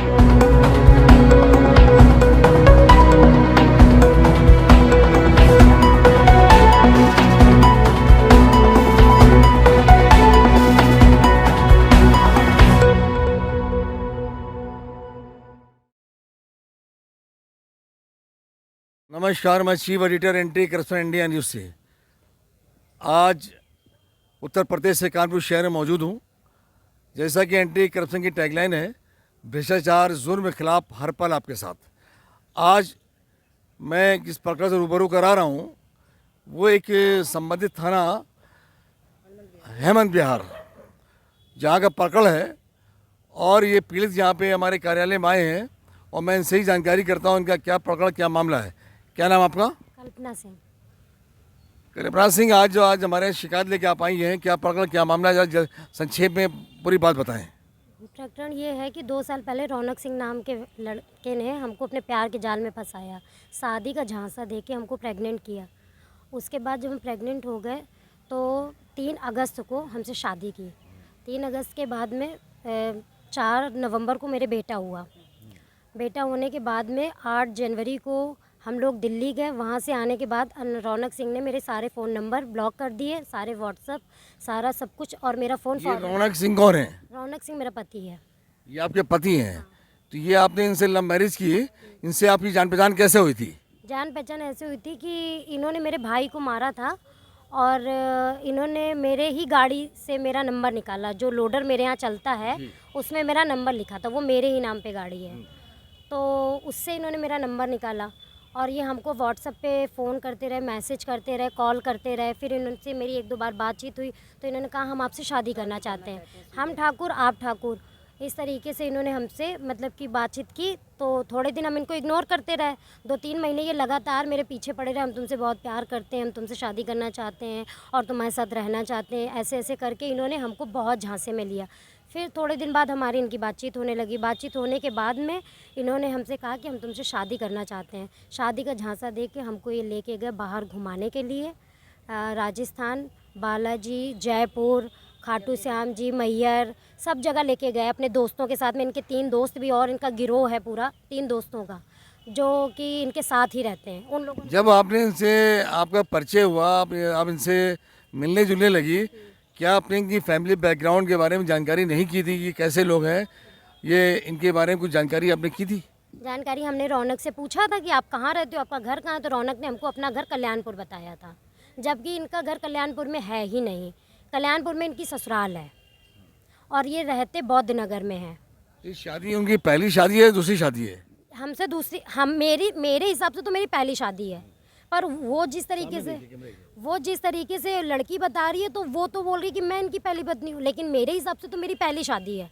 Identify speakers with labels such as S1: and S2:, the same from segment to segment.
S1: नमस्कार, मैं chief editor anti corruption India news से आज उत्तर प्रदेश से कानपुर शहर में मौजूद हूँ। जैसा कि एंटी करप्शन की टैगलाइन है, भ्रष्टाचार जुर्म के खिलाफ हर पल आपके साथ। आज मैं जिस प्रकरण से रूबरू करा रहा हूँ वो एक संबंधित थाना हेमंत विहार जहाँ का प्रकरण है, और ये पीड़ित यहाँ पे हमारे कार्यालय में आए हैं और मैं इनसे ही जानकारी करता हूँ इनका क्या प्रकरण, क्या मामला है। क्या नाम आपका?
S2: कल्पना सिंह।
S1: कल्पना सिंह, आज हमारे शिकायत लेके आप आई हैं, क्या प्रकरण, क्या मामला है, जरा संक्षेप में पूरी बात बताएं।
S2: प्रकरण ये है कि 2 साल पहले रौनक सिंह नाम के लड़के ने हमको अपने प्यार के जाल में फंसाया, शादी का झांसा दे के हमको प्रेग्नेंट किया। उसके बाद जब हम प्रेग्नेंट हो गए तो 3 अगस्त को हमसे शादी की। 3 अगस्त के बाद में 4 नवंबर को मेरे बेटा हुआ। बेटा होने के बाद में 8 जनवरी को हम लोग दिल्ली गए। वहाँ से आने के बाद रौनक सिंह ने मेरे सारे फ़ोन नंबर ब्लॉक कर दिए, सारे व्हाट्सअप, सारा सब कुछ, और मेरा फ़ोन।
S1: ये रौनक सिंह कौन है?
S2: रौनक सिंह मेरा पति है।
S1: ये आपके पति हैं? हाँ। तो ये आपने इनसे लव मैरिज की, इनसे आपकी जान पहचान कैसे हुई थी?
S2: जान पहचान ऐसे हुई थी कि इन्होंने मेरे भाई को मारा था और इन्होंने मेरे ही गाड़ी से मेरा नंबर निकाला। जो लोडर मेरे यहाँ चलता है उसमें मेरा नंबर लिखा था, वो मेरे ही नाम पे गाड़ी है, तो उससे इन्होंने मेरा नंबर निकाला और ये हमको व्हाट्सएप पे फ़ोन करते रहे, मैसेज करते रहे, कॉल करते रहे। फिर इनसे मेरी 1-2 बार बातचीत हुई तो इन्होंने कहा हम आपसे शादी करना चाहते हैं, हम ठाकुर आप ठाकुर। इस तरीके से इन्होंने हमसे मतलब कि बातचीत की। तो थोड़े दिन हम इनको इग्नोर करते रहे। 2-3 महीने ये लगातार मेरे पीछे पड़े रहे, हम तुमसे बहुत प्यार करते हैं, हम तुमसे शादी करना चाहते हैं और तुम्हारे साथ रहना चाहते हैं। ऐसे ऐसे करके इन्होंने हमको बहुत झांसे में लिया। फिर थोड़े दिन बाद हमारी इनकी बातचीत होने लगी। बातचीत होने के बाद में इन्होंने हमसे कहा कि हम तुमसे शादी करना चाहते हैं। शादी का झांसा दे के हमको ये लेके गए बाहर घुमाने के लिए, राजस्थान, बालाजी, जयपुर, खाटू श्याम जी, मैहर, सब जगह लेके गए अपने दोस्तों के साथ में। इनके 3 दोस्त भी और इनका गिरोह है पूरा 3 दोस्तों का, जो कि इनके साथ ही रहते हैं। उन लोगों
S1: जब आपने इनसे आपका परिचय हुआ, आप इनसे मिलने जुलने लगी, क्या आपने इनकी फैमिली बैकग्राउंड के बारे में जानकारी नहीं की थी कि कैसे लोग हैं, ये इनके बारे में कुछ जानकारी आपने की थी?
S2: जानकारी हमने रौनक से पूछा था कि आप कहाँ रहते हो, आपका घर कहाँ है, तो रौनक ने हमको अपना घर कल्याणपुर बताया था, जबकि इनका घर कल्याणपुर में है ही नहीं। कल्याणपुर में इनकी ससुराल है और ये रहते बौद्ध नगर में है।
S1: ये शादी उनकी पहली शादी है, दूसरी शादी है?
S2: हमसे दूसरी, मेरे हिसाब से तो मेरी पहली शादी है, पर वो जिस तरीके से लड़की बता रही है तो वो तो बोल रही कि मैं इनकी पहली पत्नी हूँ, लेकिन मेरे हिसाब से तो मेरी पहली शादी है।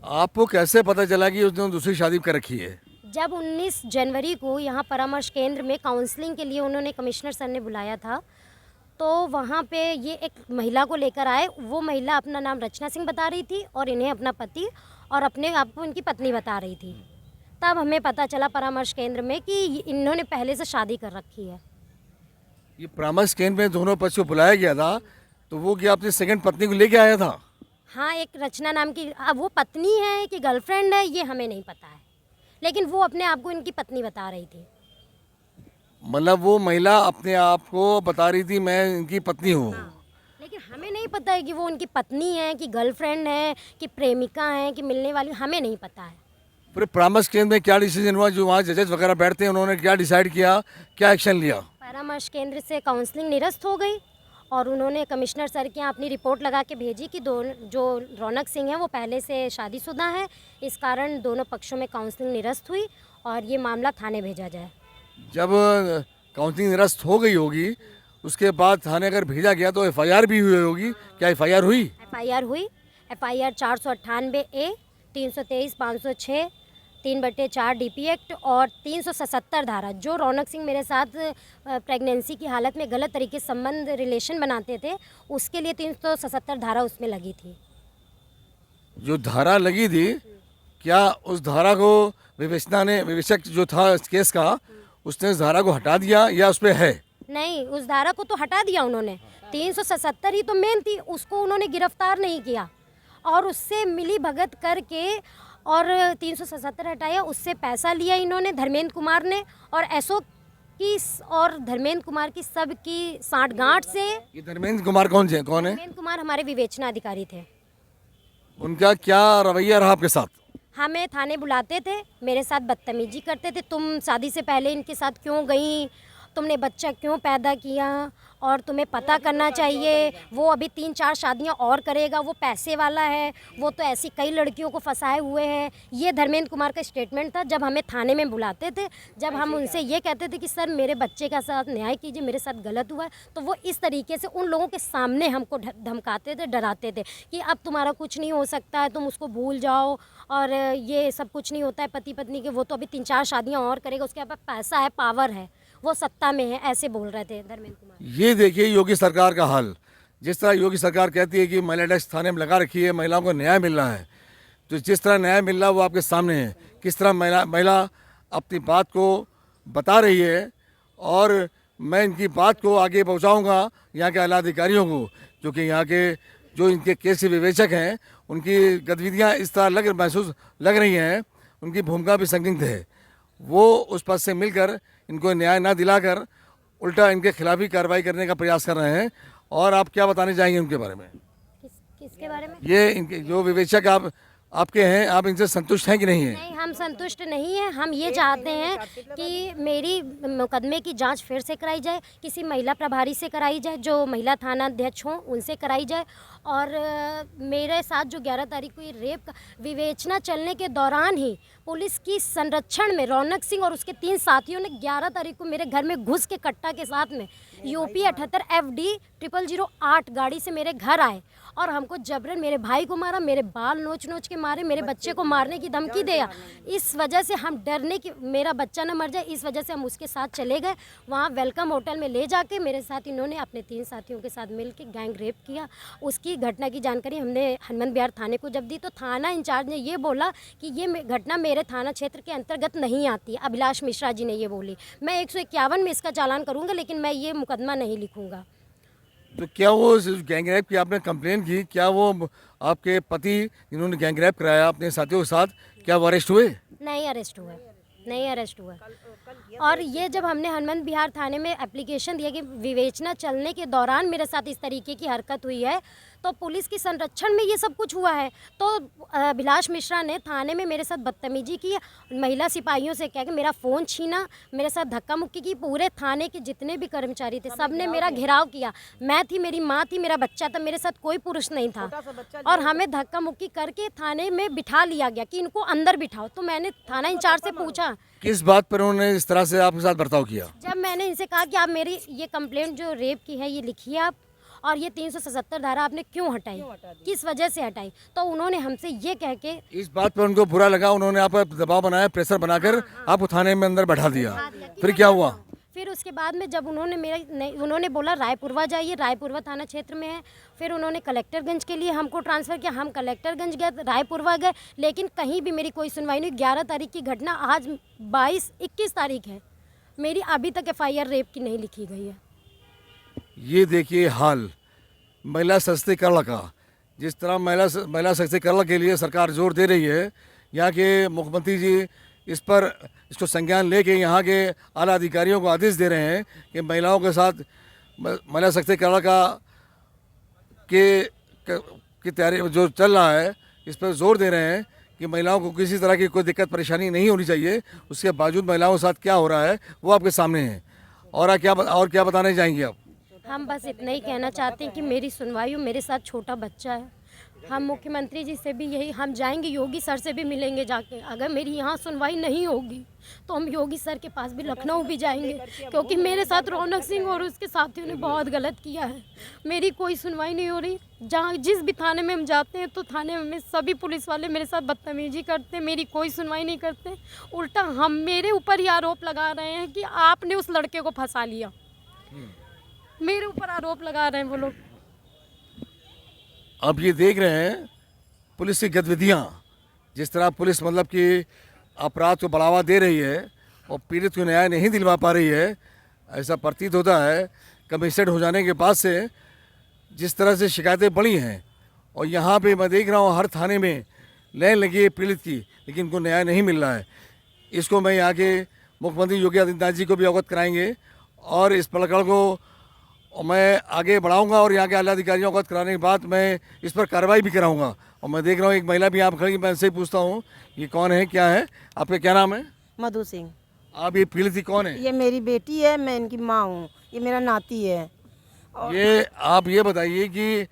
S1: आपको कैसे पता चला कि उसने दूसरी शादी कर रखी है?
S2: जब 19 जनवरी को यहाँ परामर्श केंद्र में काउंसलिंग के लिए उन्होंने कमिश्नर सर ने बुलाया था, तो वहाँ पे ये एक महिला को लेकर आए। वो महिला अपना नाम रचना सिंह बता रही थी और इन्हें अपना पति और अपने आप को इनकी पत्नी बता रही थी। तब हमें पता चला परामर्श केंद्र में कि इन्होंने पहले से शादी कर रखी है।
S1: ये परामर्श केंद्र में दोनों पक्ष को बुलाया गया था, तो वो क्या अपनी सेकंड पत्नी को लेके आया था?
S2: हाँ, एक रचना नाम की, अब वो पत्नी है कि गर्लफ्रेंड है ये हमें नहीं पता है, लेकिन वो अपने आप को इनकी पत्नी बता रही थी।
S1: मतलब वो महिला अपने आप को बता रही थी मैं इनकी पत्नी हूँ।
S2: हाँ, लेकिन हमें नहीं पता है कि वो उनकी पत्नी है कि गर्लफ्रेंड है कि प्रेमिका है कि मिलने वाली, हमें नहीं पता है।
S1: पूरे परामर्श केंद्र में क्या डिसीजन हुआ? जो वहाँ जजेस वगैरह बैठते हैं उन्होंने क्या डिसाइड किया, क्या एक्शन लिया?
S2: परामर्श केंद्र से काउंसलिंग निरस्त हो गई और उन्होंने कमिश्नर सर के यहाँ अपनी रिपोर्ट लगा के भेजी कि जो रौनक सिंह है वो पहले से शादीशुदा है, इस कारण दोनों पक्षों में काउंसलिंग निरस्त हुई और ये मामला थाने भेजा जाए।
S1: जब काउंसलिंग निरस्त हो गई होगी उसके बाद थाने अगर भेजा गया तो एफआईआर भी हुई होगी, क्या एफआईआर हुई?
S2: एफआईआर हुई। एफआईआर 498A, 323, 506, 3/4 DP एक्ट और 377 धारा, जो रौनक सिंह मेरे साथ प्रेगनेंसी की हालत में गलत तरीके से संबंध रिलेशन बनाते थे, उसके लिए 377 धारा उसमें लगी थी।
S1: जो धारा लगी थी, क्या उस धारा को विवेचक जो था इस केस का, उसने उस धारा को हटा दिया या उस पर है?
S2: नहीं, उस धारा को तो हटा दिया उन्होंने। 377 ही तो मेन थी, उसको उन्होंने गिरफ्तार नहीं किया और उससे मिली भगत करके और 377 हटाया, उससे पैसा लिया इन्होंने धर्मेंद्र कुमार ने, और अशोक की और धर्मेंद्र कुमार की सबकी साठगांठ से।
S1: ये धर्मेंद्र कुमार कौन है?
S2: धर्मेंद्र कुमार हमारे विवेचना अधिकारी थे।
S1: उनका क्या रवैया रहा आपके साथ?
S2: हमें थाने बुलाते थे, मेरे साथ बदतमीजी करते थे। तुम शादी से पहले इनके साथ क्यों गई, तुमने बच्चा क्यों पैदा किया, और तुम्हें पता करना चाहिए, वो अभी 3-4 शादियां और करेगा, वो पैसे वाला है, वो तो ऐसी कई लड़कियों को फंसाए हुए है। ये धर्मेंद्र कुमार का स्टेटमेंट था जब हमें थाने में बुलाते थे। जब हम उनसे ये कहते थे कि सर मेरे बच्चे का साथ न्याय कीजिए, मेरे साथ गलत हुआ है, तो वो इस तरीके से उन लोगों के सामने हमको धमकाते थे, डराते थे कि अब तुम्हारा कुछ नहीं हो सकता है, तुम उसको भूल जाओ, और ये सब कुछ नहीं होता है पति पत्नी के, वो तो अभी 3-4 शादियाँ और करेगा, उसके पास पैसा है, पावर है, वो सत्ता में है, ऐसे बोल रहे थे धर्मेंद्र कुमार।
S1: ये देखिए योगी सरकार का हाल। जिस तरह योगी सरकार कहती है कि महिला डेस्क थाने में लगा रखी है, महिलाओं को न्याय मिल रहा है, तो जिस तरह न्याय मिल रहा है वो आपके सामने है। किस तरह महिला अपनी बात को बता रही है, और मैं इनकी बात को आगे पहुंचाऊंगा यहाँ के आला अधिकारियों को, क्योंकि यहाँ के जो इनके केस के विवेचक हैं उनकी गतिविधियाँ इस तरह महसूस लग रही हैं, उनकी भूमिका भी संदिग्ध है। वो उस पद से मिलकर इनको न्याय ना दिलाकर उल्टा इनके खिलाफ ही कार्रवाई करने का प्रयास कर रहे हैं। और आप क्या बताने चाहेंगे उनके बारे में?
S2: किसके बारे में?
S1: ये इनके जो विवेचक आपके हैं, आप इनसे संतुष्ट हैं कि नहीं है?
S2: नहीं, हम संतुष्ट नहीं हैं। हम ये चाहते हैं कि मेरी मुकदमे की जांच फिर से कराई जाए, किसी महिला प्रभारी से कराई जाए, जो महिला थाना अध्यक्ष हों उनसे कराई जाए। और मेरे साथ जो 11 तारीख को ये रेप का विवेचना चलने के दौरान ही पुलिस की संरक्षण में रौनक सिंह और उसके 3 साथियों ने 11 तारीख को मेरे घर में घुस के कट्टा के साथ में यूपी 78 FD 0008 गाड़ी से मेरे घर आए और हमको जबरन मेरे भाई को मारा, मेरे बाल नोच नोच के मारे, मेरे बच्चे को मारने की धमकी दिया। इस वजह से हम डरने की, मेरा बच्चा ना मर जाए, इस वजह से हम उसके साथ चले गए। वहाँ वेलकम होटल में ले जाके मेरे साथ इन्होंने अपने 3 साथियों के साथ मिल के गैंग रेप किया। उसकी घटना की जानकारी हमने हनुमान बिहार थाने को जब दी तो थाना इंचार्ज ने ये बोला कि ये घटना मेरे थाना क्षेत्र के अंतर्गत नहीं आती। अभिलाष मिश्रा जी ने ये बोली। मैं 151 में इसका चालान करूँगा, लेकिन मैं ये मुकदमा नहीं लिखूँगा।
S1: तो क्या वो गैंग रेप की आपने कंप्लेन की, क्या वो आपके पति जिन्होंने गैंग रेप कराया अपने साथियों के साथ, क्या वो अरेस्ट हुए?
S2: नहीं अरेस्ट हुए, नहीं अरेस्ट हुआ। और ये जब हमने हनुमान बिहार थाने में एप्लीकेशन दिया कि विवेचना चलने के दौरान मेरे साथ इस तरीके की हरकत हुई है, तो पुलिस की संरक्षण में ये सब कुछ हुआ है, तो अभिलाष मिश्रा ने थाने में मेरे साथ बदतमीजी की, महिला सिपाहियों से कह के मेरा फ़ोन छीना, मेरे साथ धक्का मुक्की की। पूरे थाने के जितने भी कर्मचारी थे सब ने मेरा घेराव किया। मैं थी, मेरी माँ थी, मेरा बच्चा था, मेरे साथ कोई पुरुष नहीं था, और हमें धक्का मुक्की करके थाने में बिठा लिया गया कि इनको अंदर बिठाओ। तो मैंने थाना इंचार्ज से पूछा
S1: किस बात पर उन्होंने इस तरह से आपके साथ बर्ताव किया?
S2: जब मैंने इनसे कहा कि आप मेरी ये कंप्लेंट जो रेप की है ये लिखिए आप, और ये 377 धारा आपने क्यों हटाई, किस वजह से हटाई, तो उन्होंने हमसे ये कह के,
S1: इस बात पर उनको बुरा लगा, उन्होंने आप पर दबाव बनाया, प्रेशर बनाकर आपको थाने में अंदर बैठा दिया। फिर क्या हुआ?
S2: फिर उसके बाद में जब उन्होंने बोला रायपुरवा जाइए, रायपुरवा थाना क्षेत्र में है। फिर उन्होंने कलेक्टरगंज के लिए हमको ट्रांसफ़र किया, हम कलेक्टरगंज गए, रायपुरवा गए, लेकिन कहीं भी मेरी कोई सुनवाई नहीं। 11 तारीख की घटना, आज 21 तारीख है, मेरी अभी तक FIR रेप की नहीं लिखी गई है।
S1: ये देखिए हाल महिला सशक्तिकरण का, जिस तरह महिला सशक्तिकरण के लिए सरकार जोर दे रही है, यहाँ के मुख्यमंत्री जी इसको संज्ञान लेके यहाँ के आला अधिकारियों को आदेश दे रहे हैं कि महिलाओं के साथ महिला सशक्तिकरण की तैयारी जो चल रहा है, इस पर जोर दे रहे हैं कि महिलाओं को किसी तरह की कोई दिक्कत परेशानी नहीं होनी चाहिए। उसके बावजूद महिलाओं के साथ क्या हो रहा है वो आपके सामने है। और क्या बताने चाहेंगे आप?
S2: हम बस इतना ही कहना चाहते हैं कि मेरी सुनवाई हो, मेरे साथ छोटा बच्चा है। हम मुख्यमंत्री जी से भी यही, हम जाएंगे, योगी सर से भी मिलेंगे जाके। अगर मेरी यहाँ सुनवाई नहीं होगी तो हम योगी सर के पास भी, लखनऊ भी जाएंगे, क्योंकि मेरे साथ रौनक सिंह और उसके साथियों ने बहुत गलत किया है। मेरी कोई सुनवाई नहीं हो रही। जहाँ जिस भी थाने में हम जाते हैं तो थाने में सभी पुलिस वाले मेरे साथ बदतमीजी करते हैं, मेरी कोई सुनवाई नहीं करते। उल्टा हम मेरे ऊपर ही आरोप लगा रहे हैं कि आपने उस लड़के को फंसा लिया। मेरे ऊपर आरोप लगा रहे हैं वो लोग।
S1: आप ये देख रहे हैं पुलिस की गतिविधियाँ, जिस तरह पुलिस मतलब कि अपराध को बढ़ावा दे रही है और पीड़ित को न्याय नहीं दिलवा पा रही है, ऐसा प्रतीत होता है। कमिश्नरेट हो जाने के बाद से जिस तरह से शिकायतें बढ़ी हैं, और यहाँ पे मैं देख रहा हूँ हर थाने में लाइन लगी है पीड़ित की, लेकिन इनको न्याय नहीं मिल रहा है। इसको मैं यहाँ के मुख्यमंत्री योगी आदित्यनाथ जी को भी अवगत कराएंगे और इस प्रकरण को मैं आगे बढ़ाऊंगा और यहाँ के आला अधिकारियों को अवगत कराने के बाद मैं इस पर कार्रवाई भी कराऊंगा। और मैं देख रहा हूँ एक महिला भी यहाँ खड़ी, मैं इनसे ही पूछता हूँ ये कौन है, क्या है, आपका क्या नाम है?
S3: मधु सिंह।
S1: आप ये पीड़ित कौन है?
S3: ये मेरी बेटी है, मैं इनकी माँ हूँ, ये मेरा नाती है।
S1: ये आप ये बताइए कि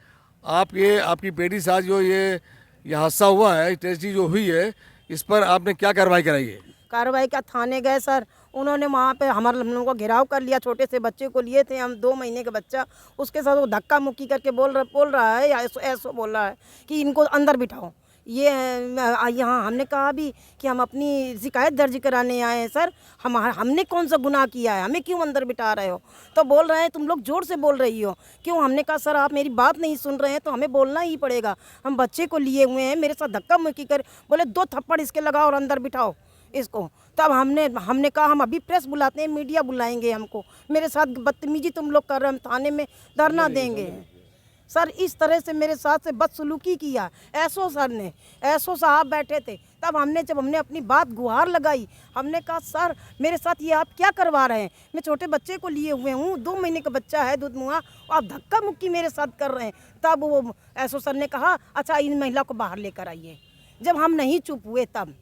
S1: आप ये आपकी बेटी के साथ जो ये हादसा हुआ है, ट्रेजेडी जो हुई है, इस पर आपने क्या कार्रवाई कराई है?
S3: कार्रवाई का थाने गए सर, उन्होंने वहाँ पे हम लोगों को घेराव कर लिया। छोटे से बच्चे को लिए थे हम, 2 महीने का बच्चा, उसके साथ वो धक्का मुक्की करके बोल रहा है, ऐसो बोल रहा है कि इनको अंदर बिठाओ। ये यहाँ हमने कहा भी कि हम अपनी शिकायत दर्ज कराने आए हैं सर, हमने कौन सा गुनाह किया है, हमें क्यों अंदर बिठा रहे हो? तो बोल रहे हैं तुम लोग जोर से बोल रही हो क्यों? हमने कहा सर आप मेरी बात नहीं सुन रहे हैं तो हमें बोलना ही पड़ेगा, हम बच्चे को लिए हुए हैं, मेरे साथ धक्का मुक्की कर, बोले 2 थप्पड़ इसके लगाओ और अंदर बिठाओ इसको। तब हमने कहा हम अभी प्रेस बुलाते हैं, मीडिया बुलाएंगे हमको, मेरे साथ बदतमीजी तुम लोग कर रहे हैं, हम थाने में धरना देंगे। सर इस तरह से मेरे साथ से बदसलूकी किया। एसओ सर ने, एसओ साहब बैठे थे, तब जब हमने अपनी बात गुहार लगाई, हमने कहा सर मेरे साथ ये आप क्या करवा रहे हैं, मैं छोटे बच्चे को लिए हुए हूँ, 2 महीने का बच्चा है दूध मुहा, आप धक्का मुक्की मेरे साथ कर रहे हैं। तब वो एसओ सर ने कहा अच्छा इन महिला को बाहर लेकर आइए। जब हम नहीं चुप हुए तब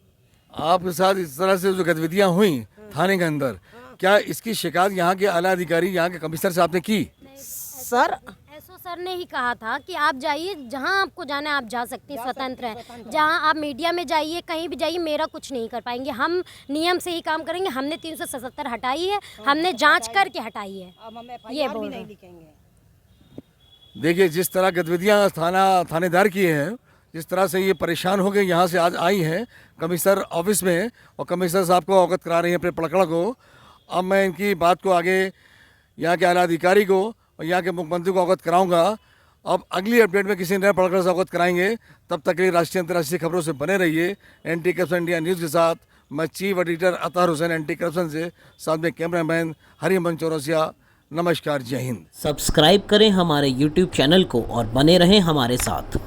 S1: आपके साथ इस तरह से जो गतिविधियाँ हुई थाने के अंदर, क्या इसकी शिकायत यहाँ के आला अधिकारी, यहाँ के कमिश्नर से आपने की?
S3: सर
S2: एसओ सर ने ही कहा था कि आप जाइए, जहां आपको जाना है आप जा सकते हैं, स्वतंत्र हैं। जहां आप मीडिया में जाइए, कहीं भी जाइए, मेरा कुछ नहीं कर पाएंगे, हम नियम से ही काम करेंगे। हमने 377 हटाई है, हमने जांच करके हटाई है, ये बोल रहे हैं।
S1: देखिए जिस तरह गतिविधियाँ थानेदार किए हैं, जिस तरह से ये परेशान हो गए यहाँ से आज आई हैं कमिश्नर ऑफिस में और कमिश्नर साहब को अवगत करा रही हैं अपने प्रकरण को। अब मैं इनकी बात को आगे यहाँ के आला अधिकारी को और यहाँ के मुख्यमंत्री को अवगत कराऊंगा। अब अगली अपडेट में किसी नए प्रकरण से अवगत कराएंगे। तब तक के लिए राष्ट्रीय अंतर्राष्ट्रीय खबरों से बने रहिए एंटी करप्शन इंडिया न्यूज़ के साथ। मैं chief editor Athar Hussain anti corruption से, साथ में कैमरामैन हरिमन चौरसिया। नमस्कार, जय हिंद।
S4: सब्सक्राइब करें हमारे YouTube चैनल को और बने रहें हमारे साथ।